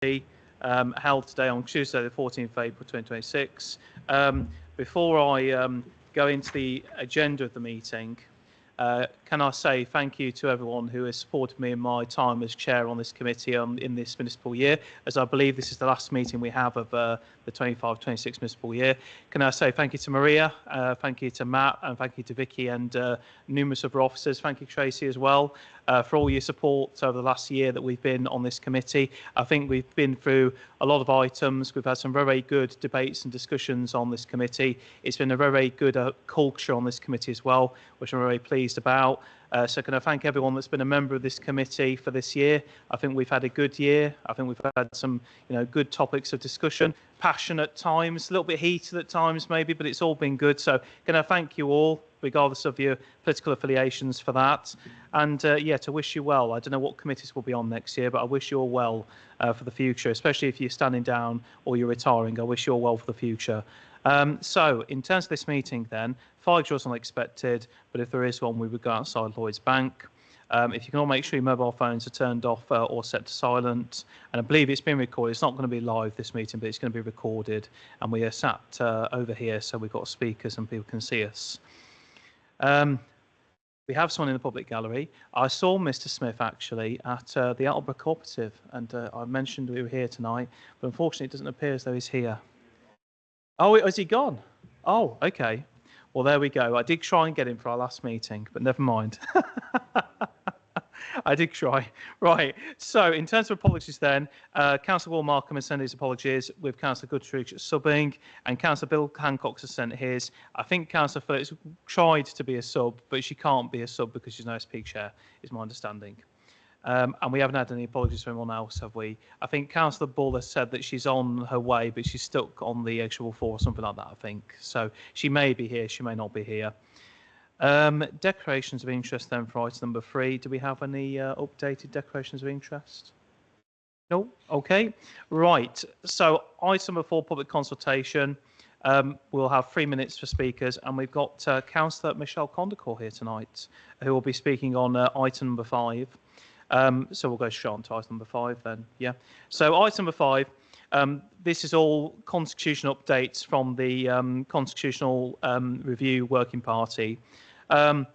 held today on Tuesday, the 14th of April 2026. Before I go into the agenda of the meeting, can I say thank you to everyone who has supported me in my time as chair on this committee in this municipal year, as I believe this is the last meeting we have of the 25-26 municipal year. Can I say thank you to Maria, thank you to Matt, and thank you to Vicky and numerous other officers. Thank you, Tracy, as well, for all your support over the last year that we've been on this committee. I think we've been through a lot of items. We've had some very good debates and discussions on this committee. It's been a very good culture on this committee as well, which I'm very pleased about. So can I thank everyone that's been a member of this committee for this year. I think we've had a good year. I think we've had some good topics of discussion, passionate times, a little bit heated at times maybe, but it's all been good. So can I thank you all, regardless of your political affiliations, for that. And yeah, to wish you well. I don't know what committees will be on next year, but I wish you all well for the future, especially if you're standing down or you're retiring. I wish you all well for the future. So in terms of this meeting then, fire drills not expected, but if there is one, we would go outside Lloyd's Bank. If you can all make sure your mobile phones are turned off or set to silent. And I believe it's been recorded. It's not going to be live, this meeting, but it's going to be recorded. And we are sat over here, so we've got speakers and people can see us. We have someone in the public gallery. I saw Mr. Smith actually at the Attleborough Cooperative, and I mentioned we were here tonight, but unfortunately it doesn't appear as though he's here. Oh, is he gone? Oh, okay. Well, there we go. I did try and get him for our last meeting, but never mind. I did try. Right. So in terms of apologies then, Councillor Will Markham has sent his apologies with Councillor Goodrich subbing, and Councillor Bill Hancock has sent his. I think Councillor Phillips tried to be a sub, but she can't be a sub because she's no SP chair, is my understanding. And we haven't had any apologies from anyone else, have we? I think Councillor Bull has said that she's on her way, but she's stuck on the actual floor or something like that, I think. So she may be here, she may not be here. Declarations of interest then for item number 3. Do we have any updated declarations of interest? No? Okay. Right. So item number 4, public consultation. We'll have 3 minutes for speakers, and we've got Councillor Michelle Condacor here tonight, who will be speaking on item number 5. So we'll go straight on to item number 5 then. Yeah. So item number 5. This is all constitutional updates from the Constitutional Review Working Party. I'm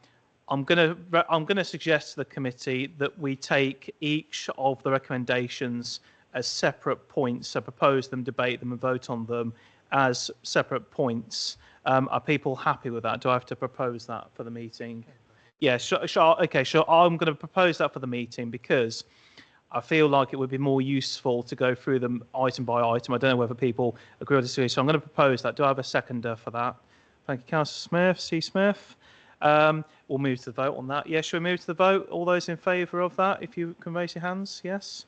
going to suggest to the committee that we take each of the recommendations as separate points, so propose them, debate them, and vote on them as separate points. Are people happy with that? Do I have to propose that for the meeting? Yeah, sure. Okay, sure. I'm going to propose that for the meeting because I feel like it would be more useful to go through them item by item. I don't know whether people agree or disagree, so I'm going to propose that. Do I have a seconder for that? Thank you, Councillor Smith. C. Smith. We'll move to the vote on that. Yes, shall we move to the vote? All those in favour of that, if you can raise your hands. Yes.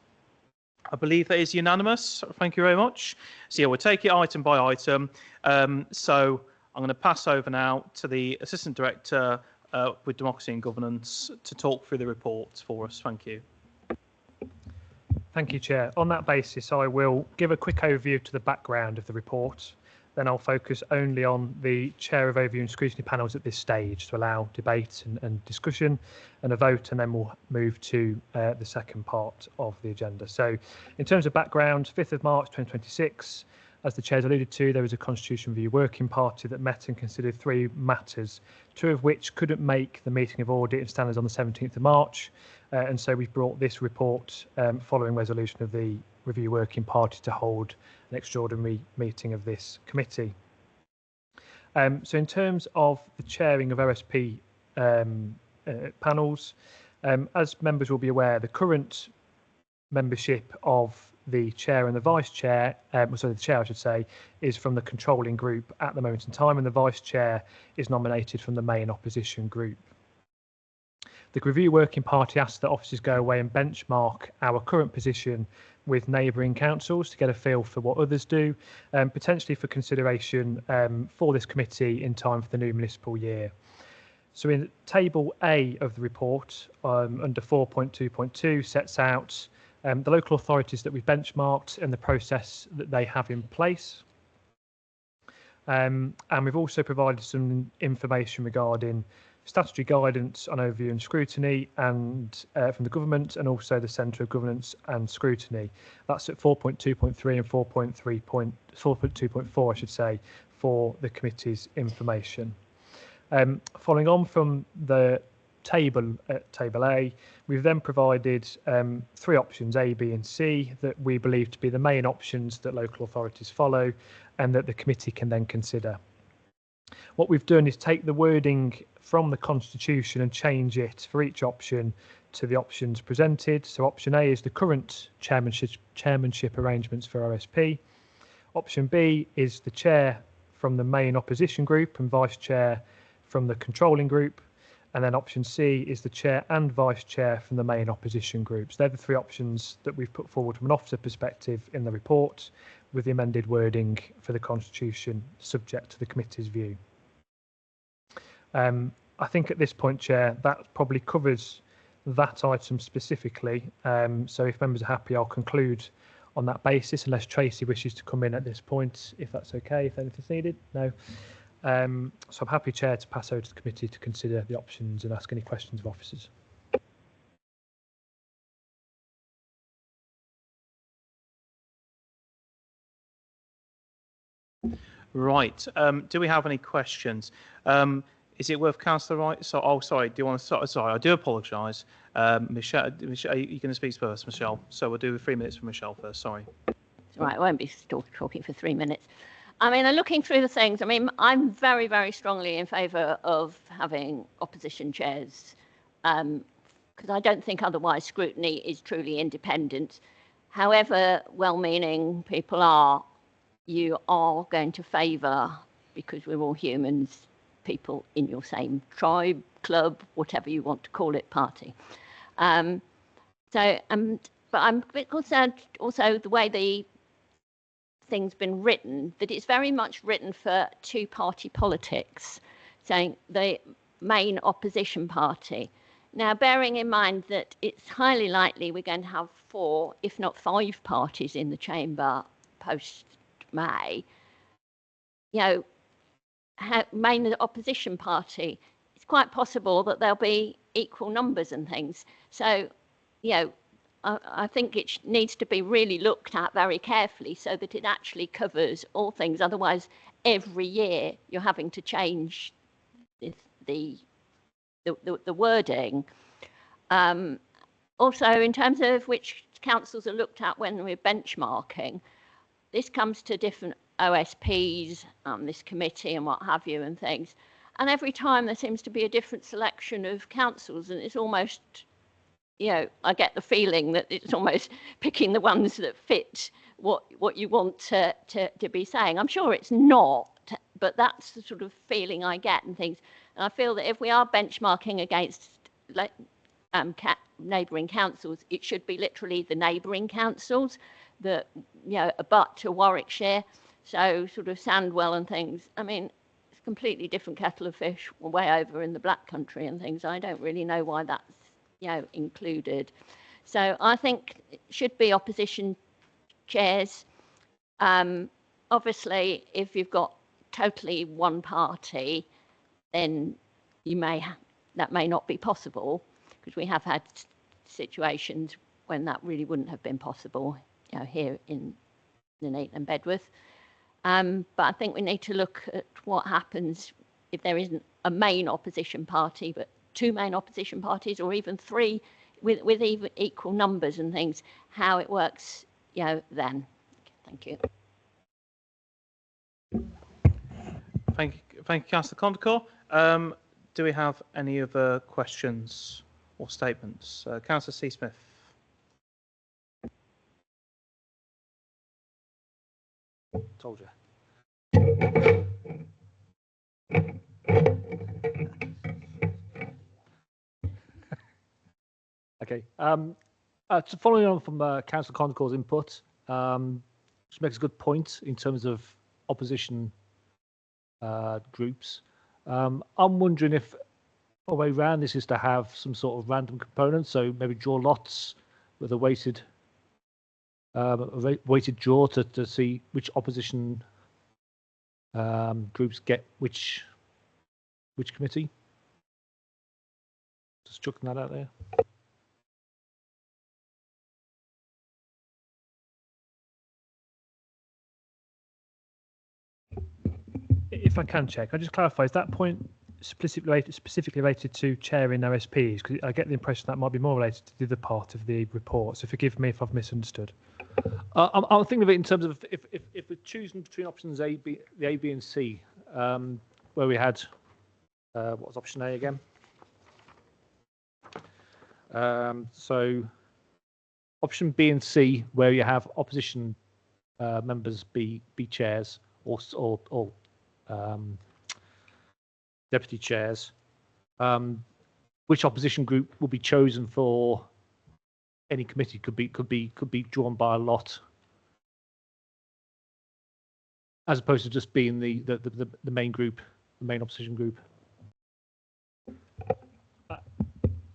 I believe that is unanimous. Thank you very much. So yeah, we'll take it item by item. So I'm going to pass over now to the Assistant Director with Democracy and Governance to talk through the report for us. Thank you. Thank you, Chair. On that basis, I will give a quick overview to the background of the report. Then I'll focus only on the Chair of Overview and Scrutiny panels at this stage to allow debate and discussion and a vote, and then we'll move to the second part of the agenda. So in terms of background, 5th of March 2026, as the Chair's alluded to, there was a Constitution Review Working Party that met and considered 3 matters, 2 of which couldn't make the meeting of Audit and Standards on the 17th of March. And so we've brought this report following resolution of the Review Working Party to hold an extraordinary meeting of this committee. So in terms of the chairing of OSP panels, as members will be aware, the current membership of the chair and the vice chair, sorry, the chair I should say, is from the controlling group at the moment in time, and the vice chair is nominated from the main opposition group. The Review Working Party asked that officers go away and benchmark our current position with neighbouring councils to get a feel for what others do, potentially for consideration for this committee in time for the new municipal year. So in table A of the report, under 4.2.2 sets out the local authorities that we've benchmarked and the process that they have in place. And we've also provided some information regarding statutory guidance on overview and scrutiny, and from the government, and also the Centre of Governance and Scrutiny. That's at 4.2.3 and 4.2.4, I should say, for the committee's information. Following on from the table at Table A, we've then provided 3 options, A, B and C, that we believe to be the main options that local authorities follow and that the committee can then consider. What we've done is take the wording from the Constitution and change it for each option to the options presented. So option A is the current chairmanship arrangements for OSP. Option B is the chair from the main opposition group and vice chair from the controlling group. And then option C is the chair and vice chair from the main opposition groups. They're the 3 options that we've put forward from an officer perspective in the report, with the amended wording for the Constitution subject to the committee's view. I think at this point, Chair, that probably covers that item specifically. So if members are happy, I'll conclude on that basis, unless Tracy wishes to come in at this point, if that's okay, if anything's needed. No. So I'm happy, Chair, to pass over to the committee to consider the options and ask any questions of officers. Right. Do we have any questions? Is it worth Councillor Wright? So, oh, sorry. Do you want to? Sorry, I do apologise. Michelle, are you going to speak first, Michelle? So we'll do 3 minutes for Michelle first. Sorry. Right, I won't be talking for 3 minutes. I mean, looking through the things, I mean, I'm very, very strongly in favour of having opposition chairs, because I don't think otherwise scrutiny is truly independent. However well-meaning people are, you are going to favour, because we're all humans, people in your same tribe, club, whatever you want to call it, party. But I'm a bit concerned also the way the thing's been written, that it's very much written for 2-party politics, saying the main opposition party. Now, bearing in mind that it's highly likely we're going to have 4, if not 5 parties in the chamber post-May, you know, main opposition party, it's quite possible that there'll be equal numbers and things. So, you know, I think it needs to be really looked at very carefully so that it actually covers all things. Otherwise, every year you're having to change the wording. Also, in terms of which councils are looked at when we're benchmarking, this comes to different OSPs, this committee and what have you and things. And every time there seems to be a different selection of councils, and it's almost, you know, I get the feeling that it's almost picking the ones that fit what you want to be saying. I'm sure it's not, but that's the sort of feeling I get and things. And I feel that if we are benchmarking against neighbouring councils, it should be literally the neighbouring councils that, you know, abut to Warwickshire, so sort of Sandwell and things. I mean, it's a completely different kettle of fish way over in the Black Country and things. I don't really know why that's, you know, included. So I think it should be opposition chairs. Obviously, if you've got totally one party, then that may not be possible, because we have had situations when that really wouldn't have been possible, you know, here in Nuneaton and Bedworth. But I think we need to look at what happens if there isn't a main opposition party, but 2 main opposition parties, or even 3 with even equal numbers and things, how it works, you know, then. Thank you. Thank you, Councillor Condacor. Do we have any other questions or statements? Councillor C. Smith. Told you. Okay. So following on from Councillor Condacor's input, which makes a good point in terms of opposition groups. I'm wondering if a way around this is to have some sort of random component, so maybe draw lots with a weighted draw to see which opposition groups get which committee. Just chucking that out there. If I can check, I just clarify, is that point specifically related to chairing OSPs? Because I get the impression that might be more related to the other part of the report. So forgive me if I've misunderstood. I'm thinking of it in terms of if we're choosing between options A, B, and C, where we had what was option A again? So option B and C, where you have opposition members be chairs or deputy chairs. Which opposition group will be chosen for any committee could be drawn by a lot, as opposed to just being the main group, the main opposition group.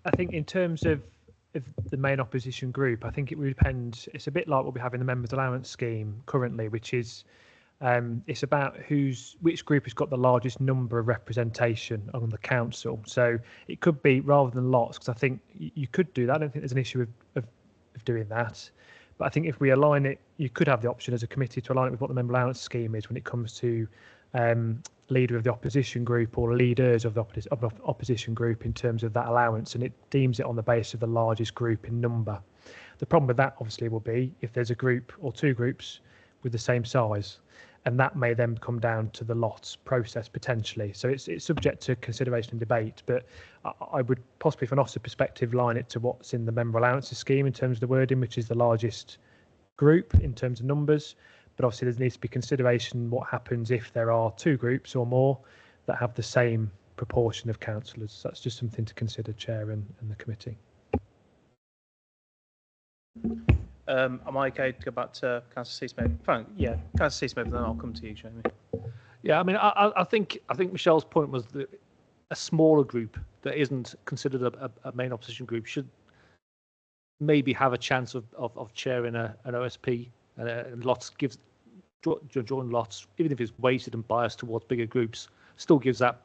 I think in terms of the main opposition group, I think it would depend. It's a bit like what we have in the members' allowance scheme currently, which is it's about which group has got the largest number of representation on the council. So it could be rather than lots, because I think you could do that. I don't think there's an issue of doing that. But I think if we align it, you could have the option as a committee to align it with what the member allowance scheme is when it comes to leader of the opposition group or leaders of the opposition group in terms of that allowance, and it deems it on the basis of the largest group in number. The problem with that obviously will be if there's a group or two groups with the same size, and that may then come down to the lots process potentially. So it's subject to consideration and debate, but I would possibly, from an officer perspective, line it to what's in the member allowances scheme in terms of the wording, which is the largest group in terms of numbers. But obviously there needs to be consideration what happens if there are two groups or more that have the same proportion of councillors. That's just something to consider, Chair and the committee. Am I okay to go back to Councillor C-Smith? Fine, yeah, Councillor C-Smith, then I'll come to you, Jamie. Yeah, I mean, I think Michelle's point was that a smaller group that isn't considered a main opposition group should maybe have a chance of chairing an OSP, and lots drawing lots, even if it's weighted and biased towards bigger groups, still gives that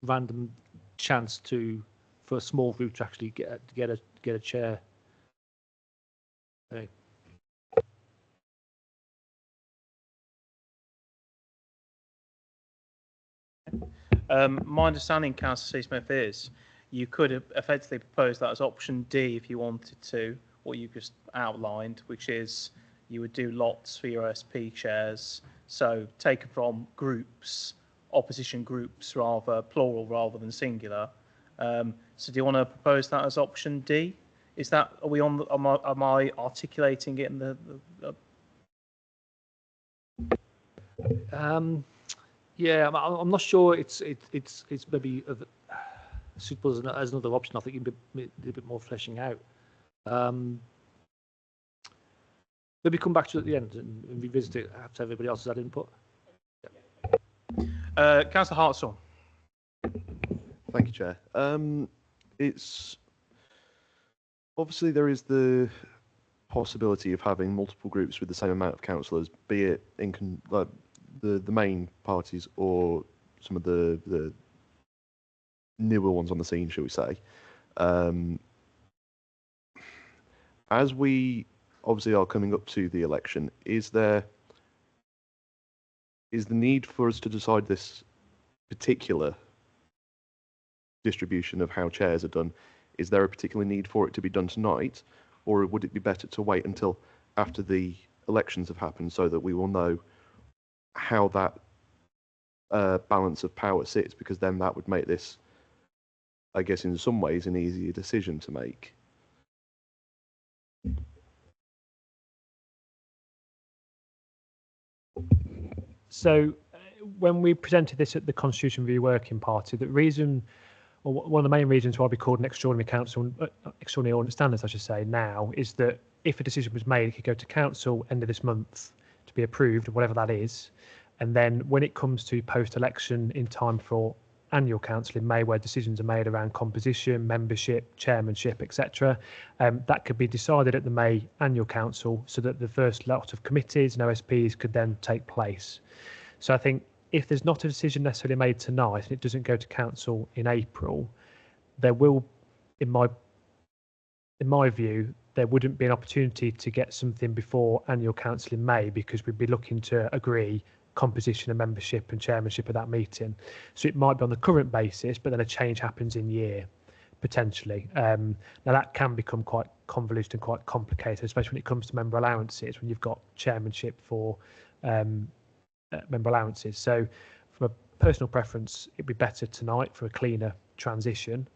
random chance for a small group to actually get a chair. Okay. My understanding, Councillor C-Smith, is you could have effectively proposed that as option D if you wanted to, what you just outlined, which is you would do lots for your OSP chairs, so taken from groups, opposition groups, rather plural rather than singular. So do you want to propose that as option D? Is that, are we on? Am I articulating it in the Yeah, I'm not sure it's maybe suitable as another option. I think you need a bit more fleshing out. Maybe come back to it at the end and revisit it after everybody else has had input. Councillor Hartshorn. Thank you, Chair. It's obviously there is the possibility of having multiple groups with the same amount of councillors, be it in the main parties or some of the newer ones on the scene, shall we say. As we obviously are coming up to the election, is the need for us to decide this particular distribution of how chairs are done, is there a particular need for it to be done tonight, or would it be better to wait until after the elections have happened so that we will know how that balance of power sits, because then that would make this, I guess, in some ways an easier decision to make? So when we presented this at the Constitution Review Working Party, the reason, or one of the main reasons why we called an extraordinary council, extraordinary ordinance standards, I should say, now, is that if a decision was made, it could go to council end of this month to be approved, whatever that is. And then when it comes to post-election in time for annual council in May, where decisions are made around composition, membership, chairmanship, etc., that could be decided at the May annual council so that the first lot of committees and OSPs could then take place. So I think if there's not a decision necessarily made tonight and it doesn't go to council in April, there will in my view, there wouldn't be an opportunity to get something before annual council in May, because we'd be looking to agree composition and membership and chairmanship of that meeting. So it might be on the current basis, but then a change happens in year, potentially. Now that can become quite convoluted and quite complicated, especially when it comes to member allowances, when you've got chairmanship for member allowances. So from a personal preference, it'd be better tonight for a cleaner transition.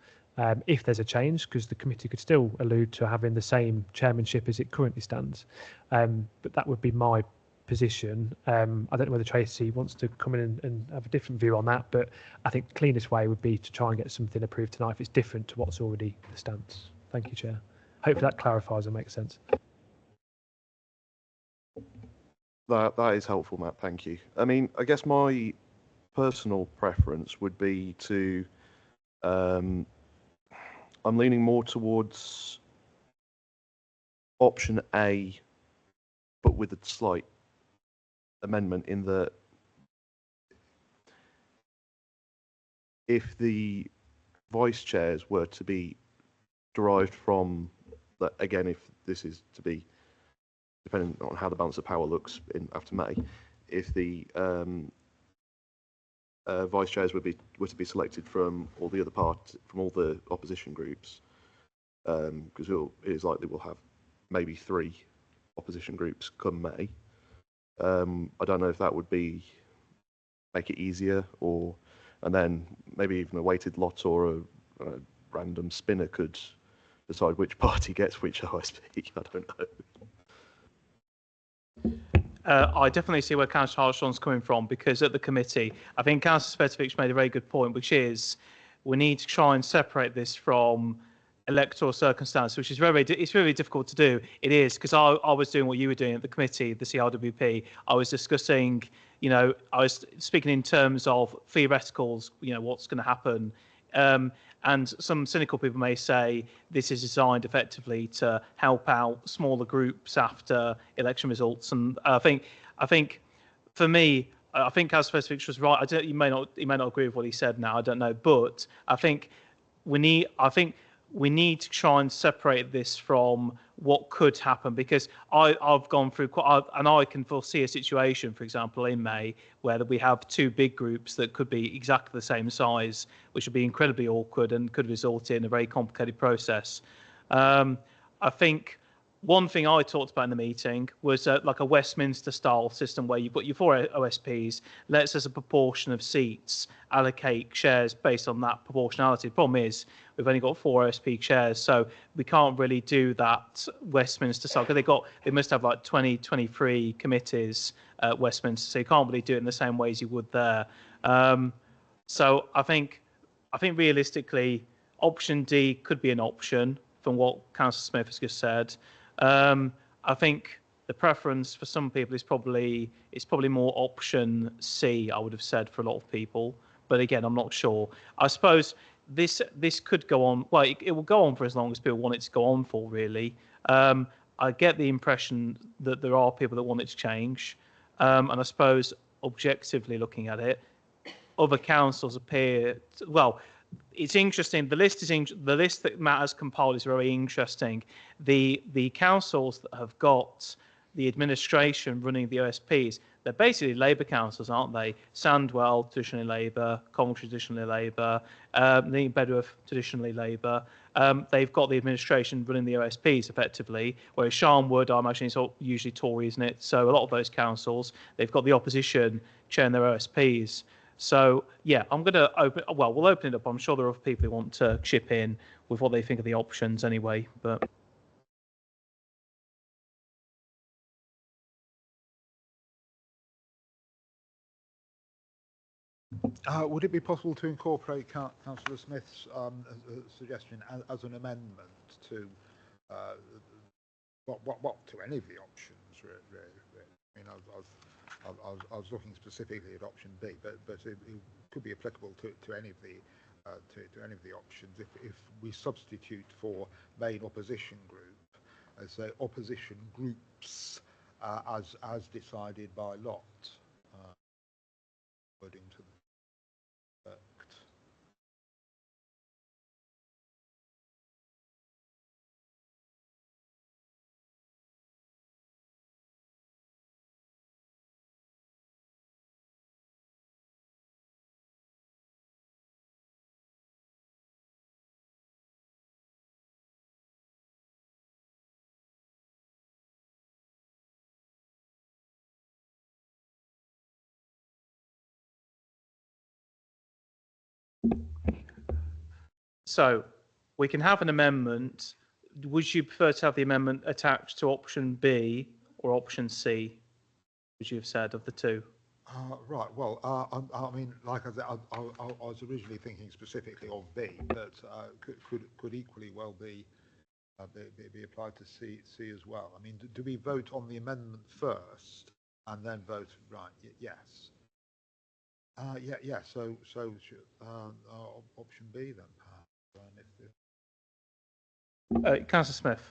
If there's a change, because the committee could still allude to having the same chairmanship as it currently stands. But that would be my position. I don't know whether Tracy wants to come in and have a different view on that, but I think the cleanest way would be to try and get something approved tonight if it's different to what's already the stance. Thank you, Chair. Hopefully that clarifies and makes sense. That is helpful, Matt. Thank you. I mean, I guess my personal preference would be to, I'm leaning more towards option A, but with a slight amendment in that if the vice chairs were to be derived from, again, if this is to be, depending on how the balance of power looks after May, if the vice chairs were to be selected from all the other from all the opposition groups, because it is likely we'll have maybe 3 opposition groups come May. I don't know if that would make it easier, and then maybe even a weighted lot or a random spinner could decide which party gets which OSP. I don't know. I definitely see where Councillor Harshon's coming from, because at the committee, I think Councillor Spetovic made a very good point, which is we need to try and separate this from electoral circumstance, which is it's really difficult to do. It is, because I was doing what you were doing at the committee, the CRWP. I was discussing, I was speaking in terms of theoreticals, what's going to happen. And some cynical people may say this is designed effectively to help out smaller groups after election results. And I think for me, I think Councillor Spetovic was right. You may not agree with what he said now. I don't know, but I think we need to try and separate this from what could happen, because I've gone through and I can foresee a situation, for example, in May, where we have 2 big groups that could be exactly the same size, which would be incredibly awkward and could result in a very complicated process. I think one thing I talked about in the meeting was like a Westminster-style system where you've got your 4 OSPs, let's, as a proportion of seats, allocate shares based on that proportionality. The problem is we've only got 4 OSP chairs, so we can't really do that Westminster-style, because they must have like 23 committees at Westminster, so you can't really do it in the same way as you would there. So I think realistically, option D could be an option from what Councillor Smith has just said. I think the preference for some people is probably more option C, I would have said, for a lot of people. But again, I'm not sure. I suppose this could go on. Well, it will go on for as long as people want it to go on for, really. I get the impression that there are people that want it to change. And I suppose objectively looking at it, other councils appear it's interesting. The list that Matt has compiled is very interesting. The councils that have got the administration running the OSPs, they're basically Labour councils, aren't they? Sandwell, traditionally Labour; Coventry, traditionally Labour; Bedworth, traditionally Labour. They've got the administration running the OSPs effectively, whereas Charnwood, I imagine, is usually Tory, isn't it? So a lot of those councils, they've got the opposition chairing their OSPs. So, yeah, I'm going to we'll open it up. I'm sure there are other people who want to chip in with what they think of the options anyway. But would it be possible to incorporate Councillor Smith's suggestion as an amendment to to any of the options? Really? I mean, I was looking specifically at option B, but it could be applicable to any of the to any of the options if we substitute for main opposition group as opposition groups as decided by lot. Wording to the So we can have an amendment. Would you prefer to have the amendment attached to option B or option C? Would you have said of the two? Right. Well, I mean, like I said, I was originally thinking specifically of B, but could equally well be applied to C as well. I mean, do we vote on the amendment first and then vote? Right. Yes. Yeah. So option B then. Councillor Smith.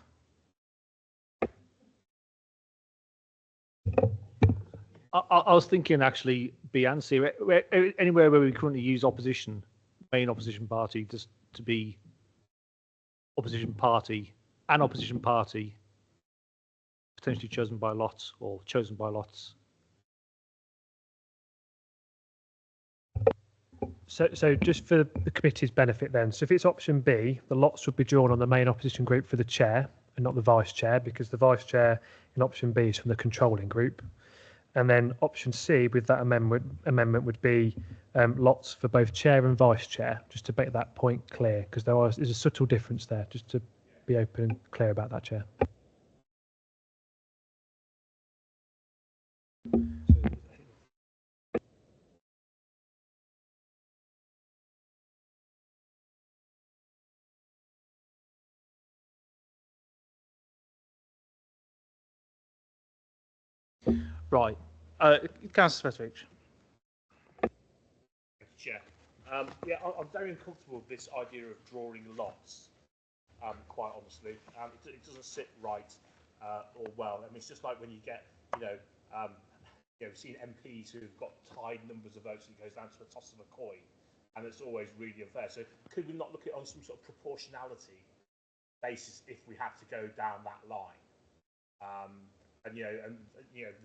I was thinking actually B and C, anywhere where we currently use opposition, main opposition party, just to be opposition party, an opposition party potentially chosen by lots or chosen by lots. So just for the committee's benefit then, so if it's option B, the lots would be drawn on the main opposition group for the chair and not the vice chair, because the vice chair in option B is from the controlling group. And then option C with that amendment would be lots for both chair and vice chair, just to make that point clear, because there's a subtle difference there, just to be open and clear about that, Chair. Right. Councillor Smith. Chair. Yeah, I'm very uncomfortable with this idea of drawing lots, quite honestly. It doesn't sit right or well. I mean, it's just like when you get, we've seen MPs who've got tied numbers of votes and it goes down to a toss of a coin, and it's always really unfair. So could we not look at it on some sort of proportionality basis if we have to go down that line?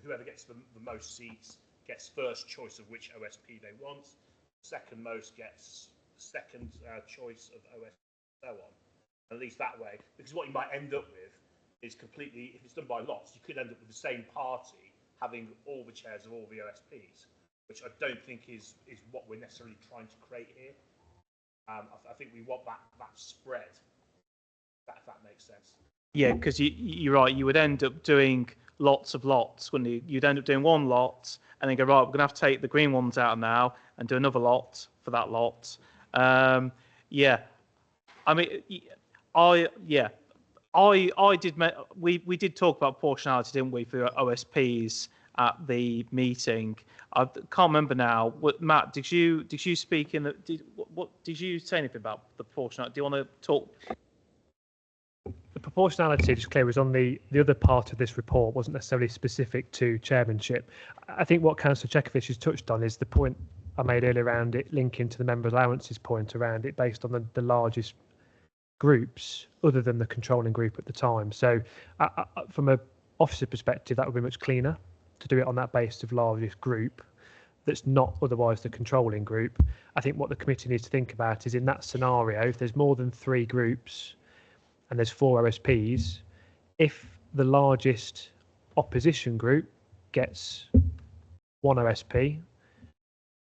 Whoever gets the most seats gets first choice of which OSP they want. Second most gets second choice of OSP, so on. At least that way, because what you might end up with is completely, if it's done by lots, you could end up with the same party having all the chairs of all the OSPs, which I don't think is what we're necessarily trying to create here. I think we want that spread, if that makes sense. Yeah, because you're right. You would end up doing lots of lots, wouldn't you? You'd end up doing one lot and then go, right, we're going to have to take the green ones out now and do another lot for that lot. Yeah. I mean, we did talk about proportionality, didn't we, for OSPs at the meeting? I can't remember now. Matt, did you speak in the? Did you say anything about the proportionality? Do you want to talk? The proportionality, just clear, was on the other part of this report, wasn't necessarily specific to chairmanship. I think what Councillor Chekovich has touched on is the point I made earlier around it linking to the member allowances point around it based on the largest groups other than the controlling group at the time. So from an officer perspective, that would be much cleaner to do it on that basis of largest group that's not otherwise the controlling group. I think what the committee needs to think about is in that scenario, if there's more than 3 groups and there's 4 OSPs, if the largest opposition group gets 1 OSP,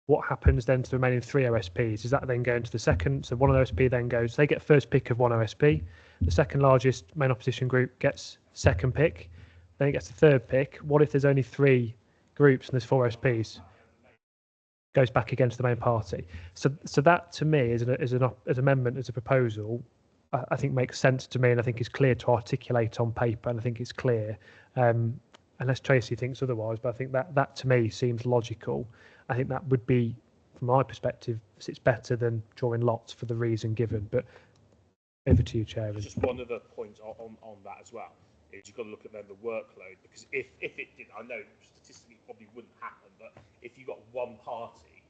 what happens then to the remaining 3 OSPs? Is that then going to the second? So one OSP then goes, they get first pick of 1 OSP. The second largest main opposition group gets second pick. Then it gets the third pick. What if there's only 3 groups and there's 4 OSPs? Goes back against the main party. So that to me as an amendment, as a proposal, I think makes sense to me, and I think is clear to articulate on paper, and I think it's clear. Unless Tracy thinks otherwise, but I think that to me seems logical. I think that would be, from my perspective, it's better than drawing lots for the reason given. But over to you, Chair. Just one other point on that as well is you've got to look at then the workload, because if it did, I know statistically it probably wouldn't happen, but if you got one party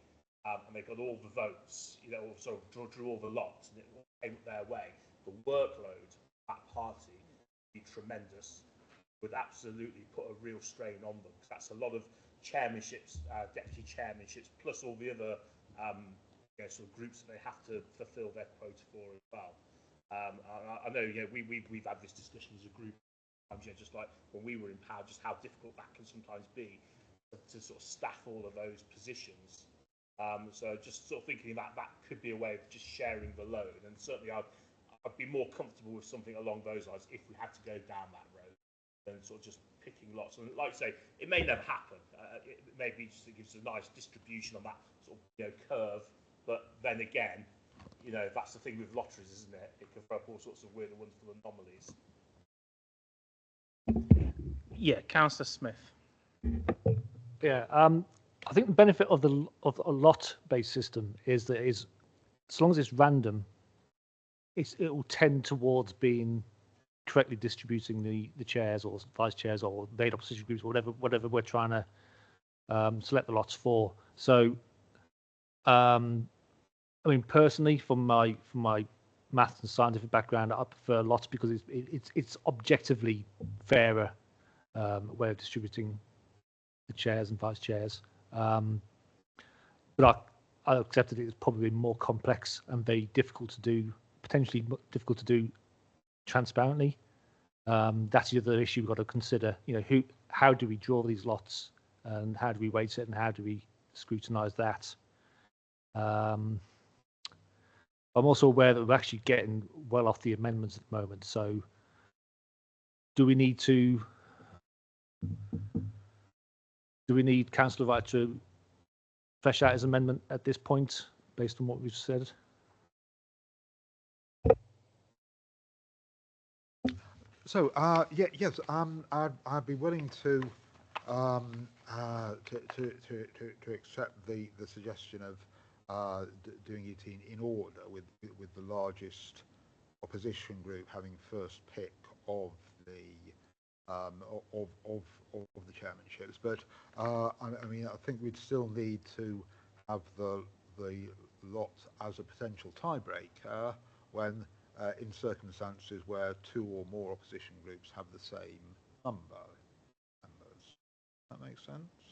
and they got all the votes, or sort of drew all the lots and it all came their way, the workload of that party would be tremendous. Would absolutely put a real strain on them, because that's a lot of chairmanships, deputy chairmanships, plus all the other sort of groups that they have to fulfil their quota for as well. I know we've had this discussion as a group, just like when we were in power, just how difficult that can sometimes be to sort of staff all of those positions So just sort of thinking that that could be a way of just sharing the load, and certainly I'd be more comfortable with something along those lines if we had to go down that road than sort of just picking lots. And like I say, it may never happen. It may be just it gives a nice distribution on that sort of curve, but then again, that's the thing with lotteries, isn't it? It can throw up all sorts of weird and wonderful anomalies. Yeah, Councillor Smith. Yeah, I think the benefit of a lot-based system is that as long as it's random, it will tend towards being correctly distributing the chairs or vice chairs or main opposition groups or whatever we're trying to select the lots for. So, I mean, personally, from my maths and scientific background, I prefer lots because it's objectively fairer way of distributing the chairs and vice chairs. But I accepted it's probably more complex and very difficult to do, potentially difficult to do transparently. That's the other issue we've got to consider. How do we draw these lots, and how do we weight it, and how do we scrutinise that? I'm also aware that we're actually getting well off the amendments at the moment. So, do we need Councillor Wright to flesh out his amendment at this point, based on what we've said? So, yes, I'd be willing to accept the suggestion of doing it in order, with the largest opposition group having first pick of the chairmanships. But I mean, I think we'd still need to have the lot as a potential tiebreaker when in circumstances where two or more opposition groups have the same number of members. That makes sense?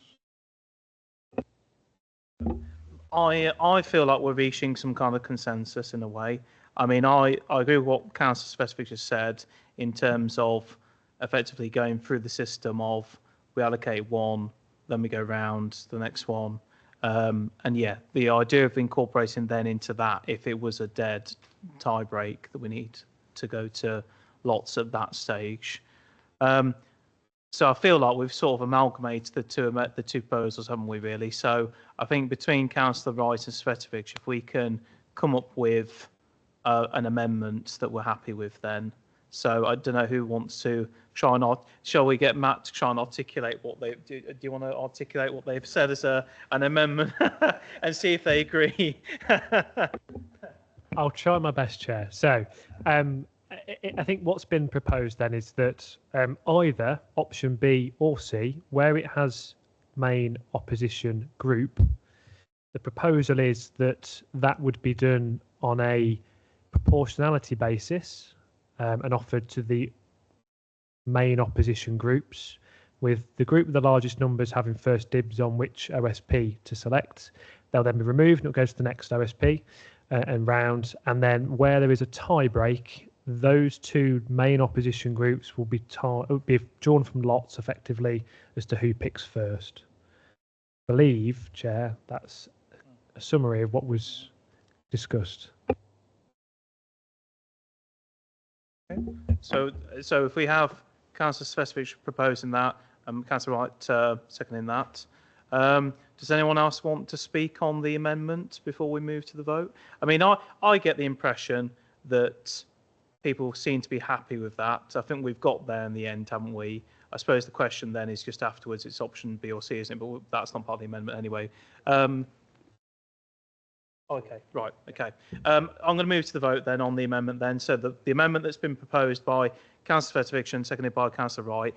I feel like we're reaching some kind of consensus in a way. I mean, I agree with what Councillor Specific just said in terms of effectively going through the system of we allocate one, then we go round the next one. And yeah, the idea of incorporating then into that, if it was a dead tie break, that we need to go to lots at that stage. So I feel like we've sort of amalgamated the two proposals, haven't we, really? So I think between Councillor Wright and Svetovic, if we can come up with an amendment that we're happy with, then. So I don't know who wants to try and shall we get Matt to try and articulate what they do? Do you want to articulate what they've said as an amendment and see if they agree? I'll try my best, Chair. So I think what's been proposed then is that either option B or C, where it has main opposition group, the proposal is that that would be done on a proportionality basis and offered to the main opposition groups, with the group with the largest numbers having first dibs on which OSP to select. They'll then be removed and it'll go to the next OSP and round. And then where there is a tie break, those two main opposition groups will be drawn from lots effectively as to who picks first. I believe, Chair, that's a summary of what was discussed. So if we have Councillor Specific proposing that, Councillor Wright seconding that, does anyone else want to speak on the amendment before we move to the vote? I mean, I get the impression that people seem to be happy with that. I think we've got there in the end, haven't we? I suppose the question then is just afterwards, it's option B or C, isn't it? But that's not part of the amendment anyway. Okay, right, okay. I'm going to move to the vote then on the amendment then. So the amendment that's been proposed by Councillor Svetovic, seconded by Councillor Wright.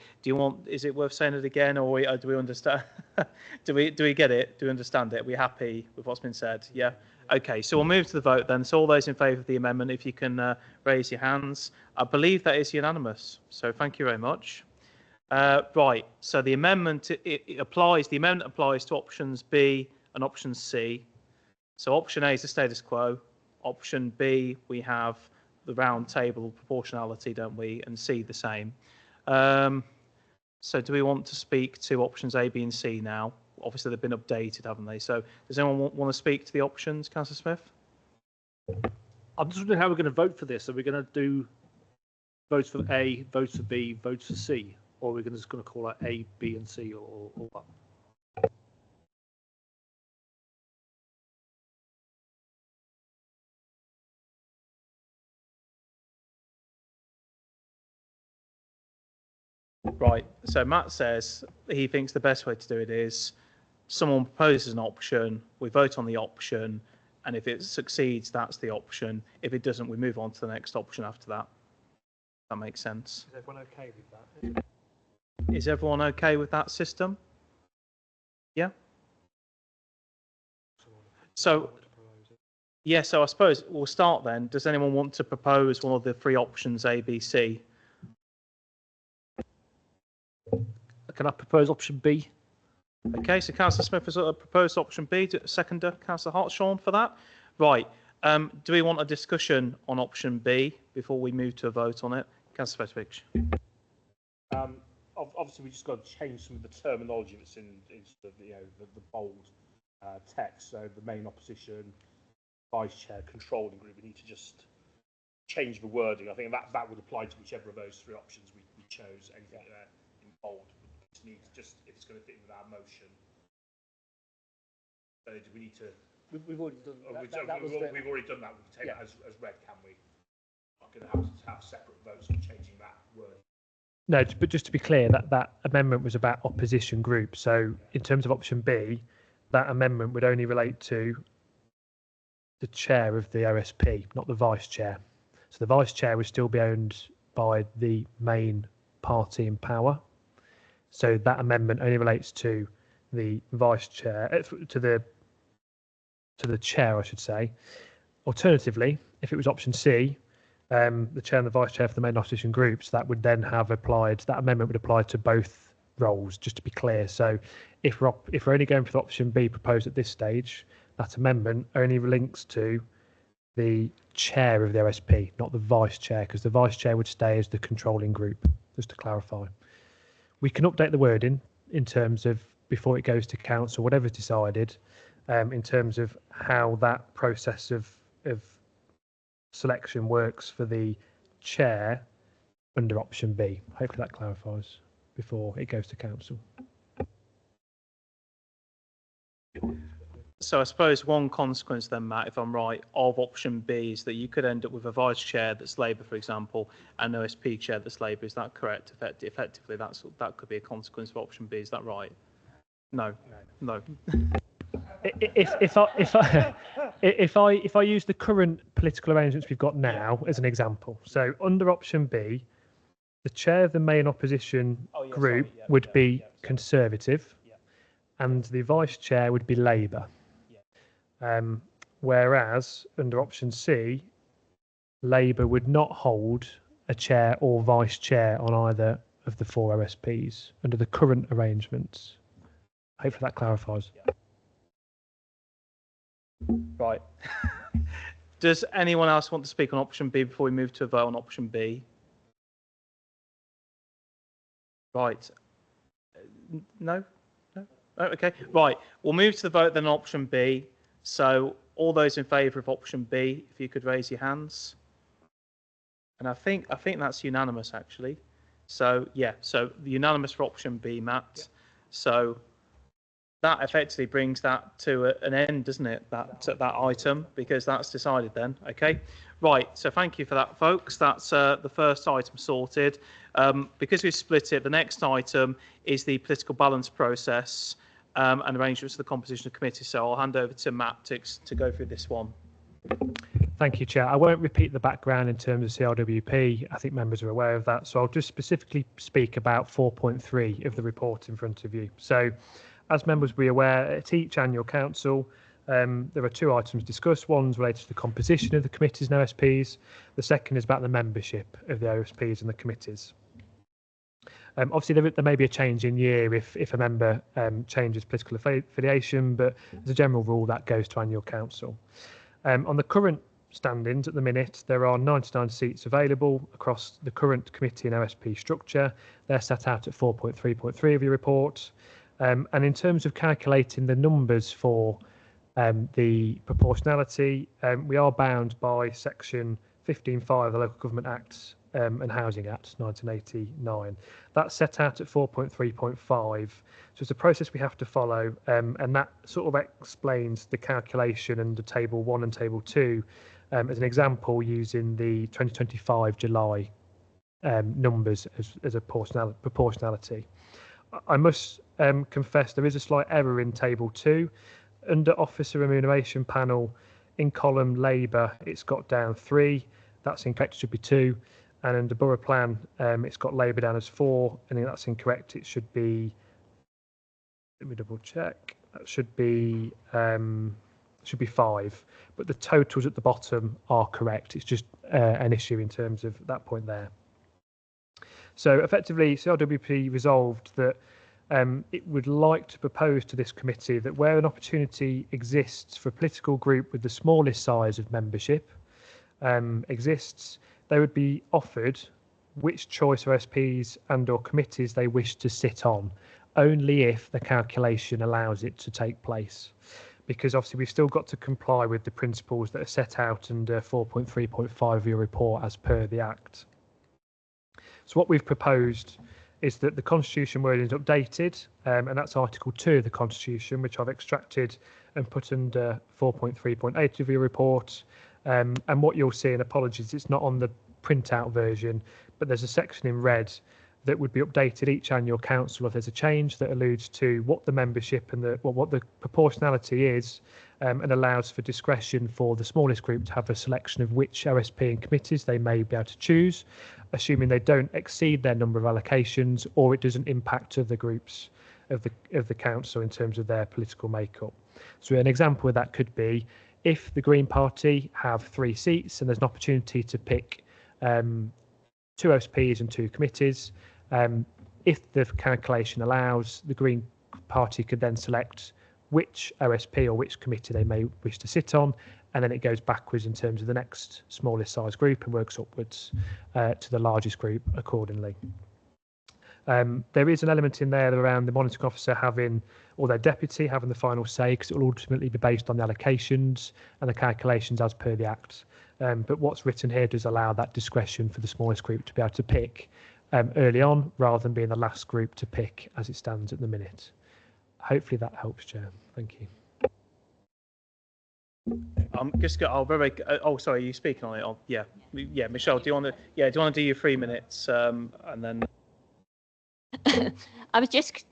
Is it worth saying it again, or do we understand? do we get it? Do we understand it? Are we happy with what's been said? Yeah? Okay, so we'll move to the vote then. So all those in favour of the amendment, if you can raise your hands. I believe that is unanimous, so thank you very much. Right, so the amendment, the amendment applies to options B and option C. So option A is the status quo. Option B, we have the round table proportionality, don't we? And C the same. So do we want to speak to options A, B and C now? obviously they've been updated, haven't they? So does anyone want to speak to the options, Councillor Smith? I'm just wondering how we're going to vote for this. Are we going to do votes for A, votes for B, votes for C, or are we just going to call it A, B, and C, or what? Right. So Matt says he thinks the best way to do it is someone proposes an option, we vote on the option, and if it succeeds, that's the option. If it doesn't, we move on to the next option after that. That makes sense. Is everyone okay with that? Is everyone okay with that system? Yeah. So, yeah, so I suppose we'll start then. Does anyone want to propose one of the three options, A, B, C? Can I propose option B? Okay, so Councillor Smith has proposed option B. Seconder, Councillor Hartshorn for that. Right. Do we want a discussion on option B before we move to a vote on it? Councillor Petrovic. Obviously, we just got to change some of the terminology that's in sort of, the bold text. So the main opposition, vice chair, controlling group. We need to just change the wording. I think that would apply to whichever of those three options we chose. Anything in bold. Need to just if it's going to fit with our motion. So do we need to? We've already done that. We've already done that. We can take that as read, can we? Not going to have separate votes on changing that word. No, but just to be clear, that amendment was about opposition group. So in terms of option B, that amendment would only relate to the chair of the OSP, not the vice chair. So the vice chair would still be owned by the main party in power. So that amendment only relates to the vice chair, to the chair, I should say. Alternatively, if it was option C, the chair and the vice chair for the main opposition groups, that would then have applied. That amendment would apply to both roles, just to be clear. So if we're only going for the option B proposed at this stage, that amendment only links to the chair of the OSP, not the vice chair, because the vice chair would stay as the controlling group. Just to clarify. We can update the wording in terms of before it goes to council, whatever's decided, in terms of how that process of selection works for the chair under option B. Hopefully that clarifies before it goes to council. So I suppose one consequence then, Matt, if I'm right, of option B is that you could end up with a vice chair that's Labour, for example, and an OSP chair that's Labour. Is that correct? Effectively, that could be a consequence of option B. Is that right? No. If I use the current political arrangements we've got now as an example, so under option B, the chair of the main opposition group would be Conservative, and the vice chair would be Labour. Whereas under option C, Labour would not hold a chair or vice chair on either of the four OSPs under the current arrangements. Hopefully that clarifies. Right. Does anyone else want to speak on option B before we move to a vote on option B? Right. No? No? Oh, okay. Right. We'll move to the vote then on option B. So all those in favour of option B, if you could raise your hands. And I think that's unanimous actually. So yeah, so unanimous for option B, Matt. Yeah. So that effectively brings that to an end, doesn't it? That item, because that's decided then. Okay. Right. So thank you for that, folks. That's the first item sorted. Because we've split it, the next item is the political balance process. And arrangements for the composition of committee. So I'll hand over to Matt to go through this one. Thank you, Chair. I won't repeat the background in terms of CRWP. I think members are aware of that. So I'll just specifically speak about 4.3 of the report in front of you. So as members will be aware, at each annual council, there are two items discussed. One's related to the composition of the committees and OSPs. The second is about the membership of the OSPs and the committees. Obviously, there may be a change in year if a member changes political affiliation, but as a general rule, that goes to annual council. On the current standings at the minute, there are 99 seats available across the current committee and OSP structure. They're set out at 4.3.3 of your report. And in terms of calculating the numbers for the proportionality, we are bound by section 15.5 of the Local Government Act and Housing Act 1989. That's set out at 4.3.5. So it's a process we have to follow, and that sort of explains the calculation under Table 1 and Table 2 as an example using the 2025 July numbers as a proportionality. I must confess there is a slight error in Table 2. Under Officer Remuneration Panel, in column Labour, it's got down 3. That's incorrect, it should be 2. And under Borough Plan, it's got Labour down as 4. I think that's incorrect. It should be, let me double check. That should be 5. But the totals at the bottom are correct. It's just an issue in terms of that point there. So effectively, CRWP resolved that it would like to propose to this committee that where an opportunity exists for a political group with the smallest size of membership exists, they would be offered which choice OSPs and or committees they wish to sit on, only if the calculation allows it to take place. Because obviously we've still got to comply with the principles that are set out under 4.3.5 of your report as per the Act. So what we've proposed is that the Constitution wording is updated, and that's Article 2 of the Constitution, which I've extracted and put under 4.3.8 of your report. And what you'll see, and apologies, it's not on the printout version, but there's a section in red that would be updated each annual council if there's a change that alludes to what the membership and what the proportionality is, and allows for discretion for the smallest group to have a selection of which OSP and committees they may be able to choose, assuming they don't exceed their number of allocations or it doesn't impact other groups of the council in terms of their political makeup. So an example of that could be if the Green Party have 3 seats and there's an opportunity to pick 2 OSPs and 2 committees. If the calculation allows, the Green Party could then select which OSP or which committee they may wish to sit on, and then it goes backwards in terms of the next smallest size group and works upwards to the largest group accordingly. There is an element in there around the monitoring officer having, or their deputy having the final say, because it will ultimately be based on the allocations and the calculations as per the Act. But what's written here does allow that discretion for the smallest group to be able to pick early on, rather than being the last group to pick as it stands at the minute. Hopefully that helps, Chair. Thank you. I'll very. Oh, sorry, are you speaking on it? Oh, yeah, Michelle, do you want to? Yeah, do you want to do your 3 minutes and then? I was just,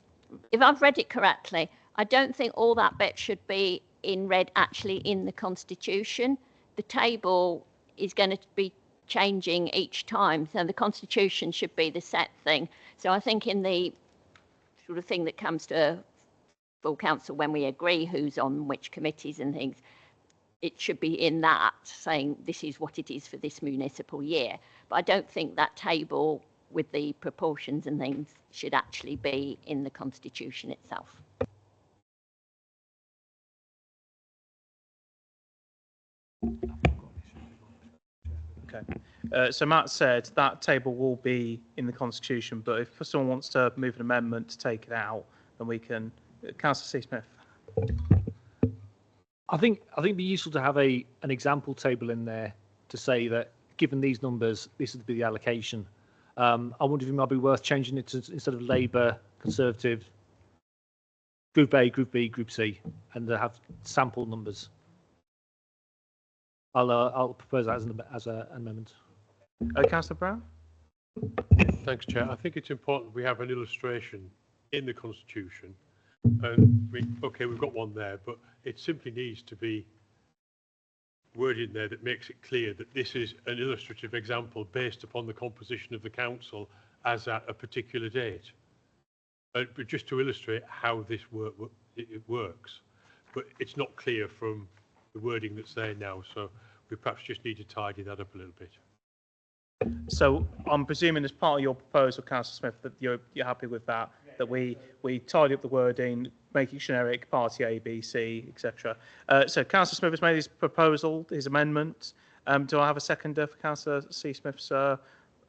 if I've read it correctly, I don't think all that bit should be in red actually in the Constitution. The table is going to be changing each time, so the Constitution should be the set thing. So I think in the sort of thing that comes to full council when we agree who's on which committees and things, it should be in that saying this is what it is for this municipal year. But I don't think that table with the proportions and things should actually be in the Constitution itself. Okay. So Matt said that table will be in the Constitution, but if someone wants to move an amendment to take it out, then we can. Councillor C. Smith. I think it'd be useful to have an example table in there to say that given these numbers, this would be the allocation. I wonder if it might be worth changing it to, instead of Labour, Conservative, Group A, Group B, Group C, and to have sample numbers. I'll propose that as an amendment. Councillor Brown. Thanks, Chair. I think it's important we have an illustration in the Constitution. And we've got one there, but it simply needs to be worded in there that makes it clear that this is an illustrative example based upon the composition of the council as at a particular date. But just to illustrate how this works. But it's not clear from the wording that's there now, so we perhaps just need to tidy that up a little bit. So I'm presuming as part of your proposal, Councillor Smith, that you're happy with that, that we tidy up the wording, make it generic, party A, B, C, etc. So Councillor Smith has made his proposal, his amendment. Do I have a seconder for Councillor C. Smith's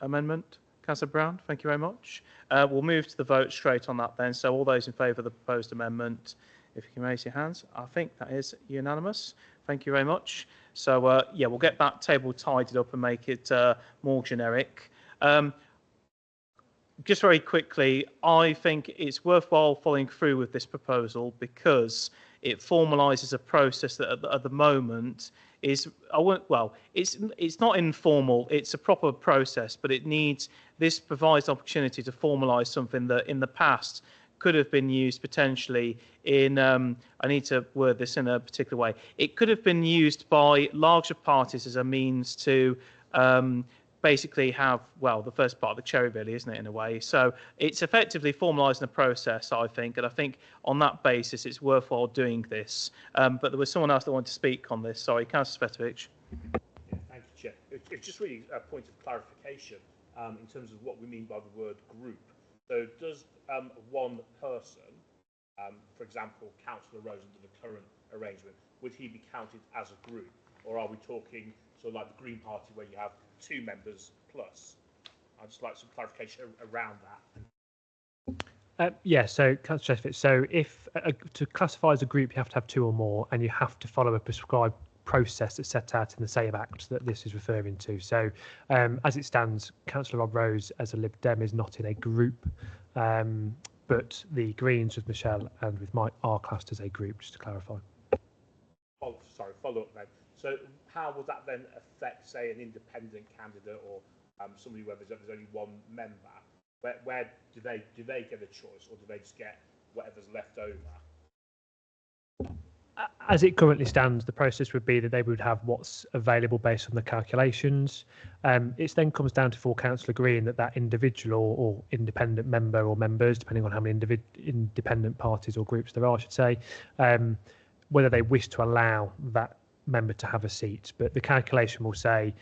amendment? Councillor Brown, thank you very much. We'll move to the vote straight on that then. So all those in favour of the proposed amendment, if you can raise your hands. I think that is unanimous. Thank you very much. So, yeah, we'll get that table tidied up and make it more generic. Just very quickly, I think it's worthwhile following through with this proposal because it formalises a process that at the moment is, it's not informal, it's a proper process, but this provides opportunity to formalise something that in the past could have been used potentially in, I need to word this in a particular way, it could have been used by larger parties as a means to basically have, well, the first part of the cherry really, isn't it, in a way? So it's effectively formalising the process, I think, and I think on that basis it's worthwhile doing this. But there was someone else that wanted to speak on this. Sorry, Councillor Svetovic. Yeah, thank you, Chair. It's just really a point of clarification in terms of what we mean by the word group. So does one person, for example, Councillor Rose under the current arrangement, would he be counted as a group? Or are we talking sort of like the Green Party where you have 2 members plus? I'd just like some clarification around that. Yeah, so Councillor Sheffield, so if to classify as a group, you have to have 2 or more, and you have to follow a prescribed process that's set out in the same Act that this is referring to. So as it stands, Councillor Rob Rose as a Lib Dem is not in a group, but the Greens with Michelle and with Mike are classed as a group, just to clarify. Oh, sorry, follow up then. So how would that then affect, say, an independent candidate or somebody where there's only 1 member? Where do they get a choice, or do they just get whatever's left over? As it currently stands, the process would be that they would have what's available based on the calculations. It then comes down to full council agreeing that individual or independent member or members, depending on how many independent parties or groups there are, I should say, whether they wish to allow that member to have a seat. But the calculation will say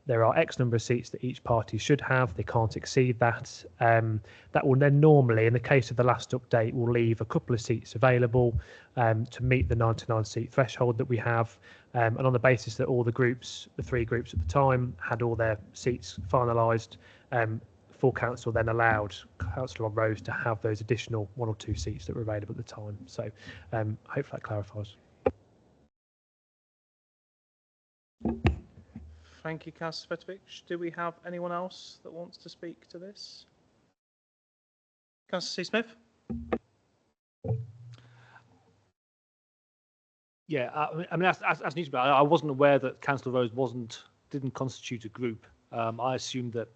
there are X number of seats that each party should have. They can't exceed that. That will then normally, in the case of the last update, will leave a couple of seats available to meet the 99 seat threshold that we have. And on the basis that all the groups, the 3 groups at the time, had all their seats finalised, full council then allowed Councillor Rose to have those additional 1 or 2 seats that were available at the time. So hopefully that clarifies. Thank you, Councillor Svetovic. Do we have anyone else that wants to speak to this? Councillor C. Smith? Yeah, I mean, as needs to be, I wasn't aware that Councillor Rose didn't constitute a group. I assumed that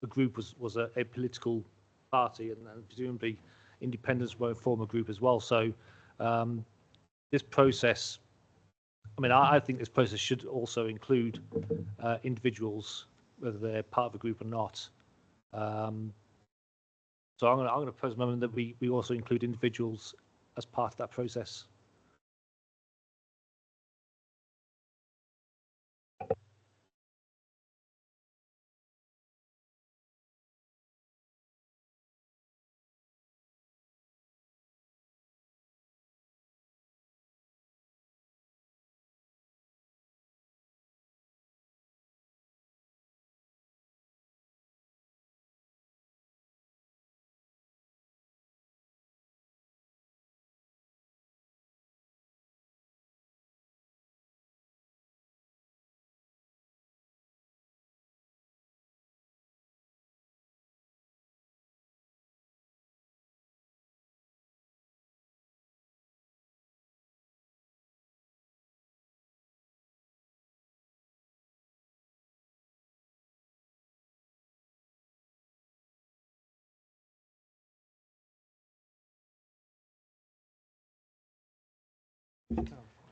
the group was a political party, and presumably independents won't form a group as well. So this process, I mean, I think this process should also include individuals, whether they're part of a group or not. So I'm going to propose a moment that we also include individuals as part of that process.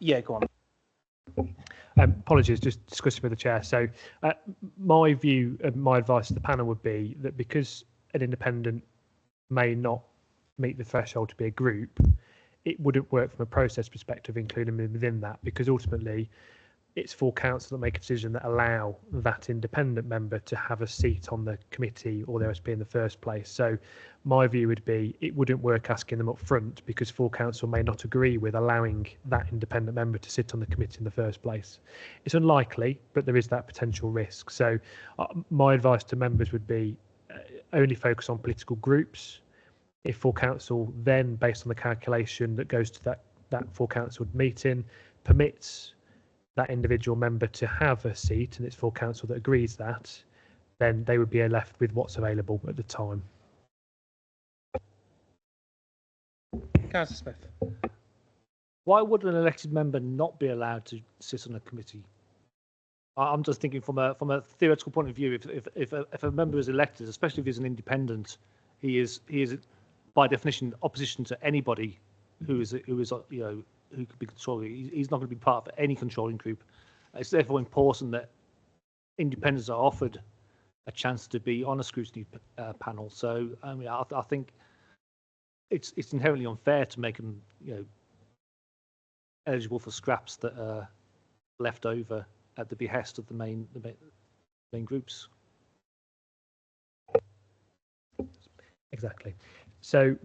Yeah, go on. Apologies, just discussing with the chair. So my view and my advice to the panel would be that because an independent may not meet the threshold to be a group, it wouldn't work from a process perspective, including within that, because ultimately it's full council that make a decision that allow that independent member to have a seat on the committee or the OSP in the first place. So my view would be it wouldn't work asking them up front, because full council may not agree with allowing that independent member to sit on the committee in the first place. It's unlikely, but there is that potential risk. So my advice to members would be only focus on political groups. If full council then, based on the calculation that goes to that full council meeting, permits that individual member to have a seat, and it's full council that agrees that, then they would be left with what's available at the time. Councillor Smith. Why would an elected member not be allowed to sit on a committee? I'm just thinking from a theoretical point of view. If a member is elected, especially if he's an independent, he is by definition opposition to anybody who is who could be controlling. He's not going to be part of any controlling group. It's therefore important that independents are offered a chance to be on a scrutiny panel. So I mean, I think it's inherently unfair to make them eligible for scraps that are left over at the behest of the main groups. Exactly. So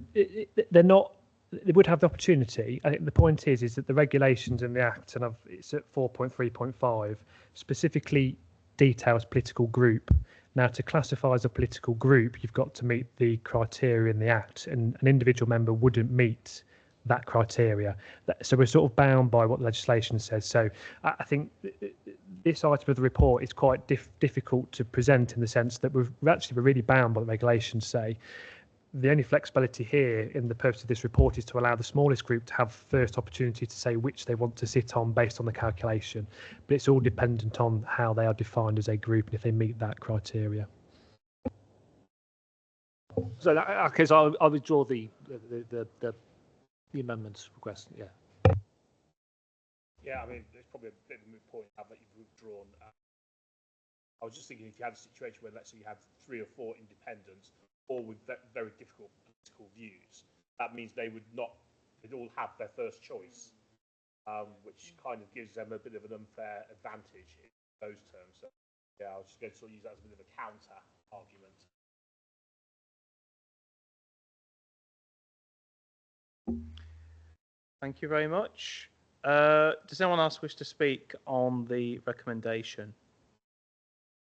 they're not. They would have the opportunity. I think the point is that the regulations in the Act, and it's at 4.3.5, specifically details political group. Now, to classify as a political group, you've got to meet the criteria in the Act, and an individual member wouldn't meet that criteria. So we're sort of bound by what the legislation says. So I think this item of the report is quite difficult to present in the sense that we're really bound by what the regulations say. The only flexibility here in the purpose of this report is to allow the smallest group to have first opportunity to say which they want to sit on based on the calculation. But it's all dependent on how they are defined as a group and if they meet that criteria. So in that case, I'll withdraw the amendment request. Yeah. Yeah, I mean, it's probably a bit of a moot point now that you've withdrawn. I was just thinking if you had a situation where, let's say, you had 3 or 4 independents, all with very difficult political views, that means they'd all have their first choice, which kind of gives them a bit of an unfair advantage in those terms. So, yeah, I was just going to sort of use that as a bit of a counter argument. Thank you very much. Does anyone else wish to speak on the recommendation?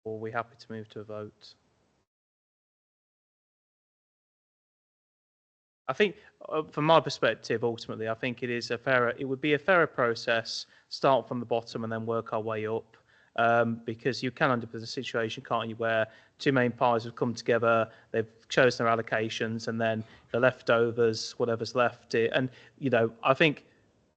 Or are we happy to move to a vote? I think, from my perspective, ultimately, I think it would be a fairer process, start from the bottom and then work our way up, because you can end up in a situation, can't you, where 2 main parties have come together, they've chosen their allocations, and then the leftovers, whatever's left, and I think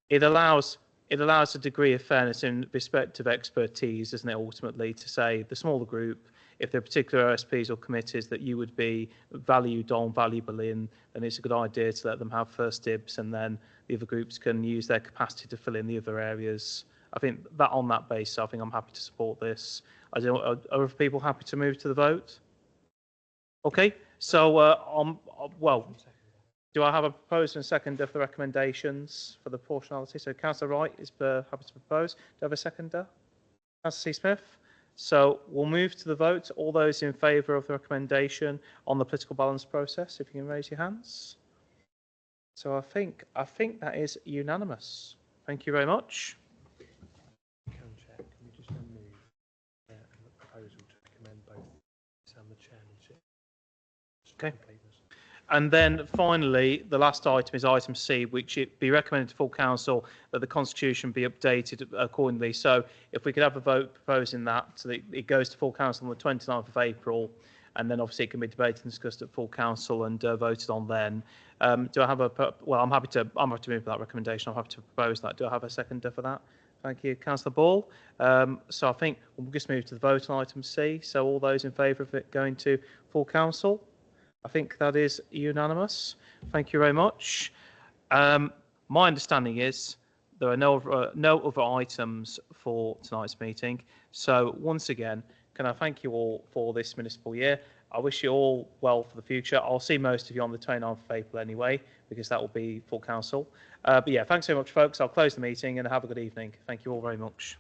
it allows a degree of fairness in respect of expertise, doesn't it? Ultimately, to say the smaller group, if there are particular OSPs or committees that you would be valuable in, then it's a good idea to let them have first dibs, and then the other groups can use their capacity to fill in the other areas. I think that on that basis, I think I'm happy to support this. Are other people happy to move to the vote? Okay, so well, do I have a proposer and seconder for the recommendations for the proportionality? So Councillor Wright is happy to propose. Do I have a seconder? Councillor C. Smith? So we'll move to the vote. All those in favour of the recommendation on the political balance process, if you can raise your hands. So I think that is unanimous. Thank you very much. Can we just move the proposal to recommend both and the chairmanship? Okay. And then finally, the last item is item C, which it be recommended to full council that the constitution be updated accordingly. So if we could have a vote proposing that, so that it goes to full council on the 29th of April, and then obviously it can be debated and discussed at full council and voted on then. Do I have I'm happy to move for that recommendation. I'm happy to propose that. Do I have a seconder for that? Thank you, Councillor Ball. So I think we'll just move to the vote on item C. So all those in favour of it going to full council? I think that is unanimous. Thank you very much. My understanding is there are no other items for tonight's meeting. So once again, can I thank you all for this municipal year. I wish you all well for the future. I'll see most of you on the 29th of April anyway, because that will be full council. But yeah, thanks very much, folks. I'll close the meeting and have a good evening. Thank you all very much.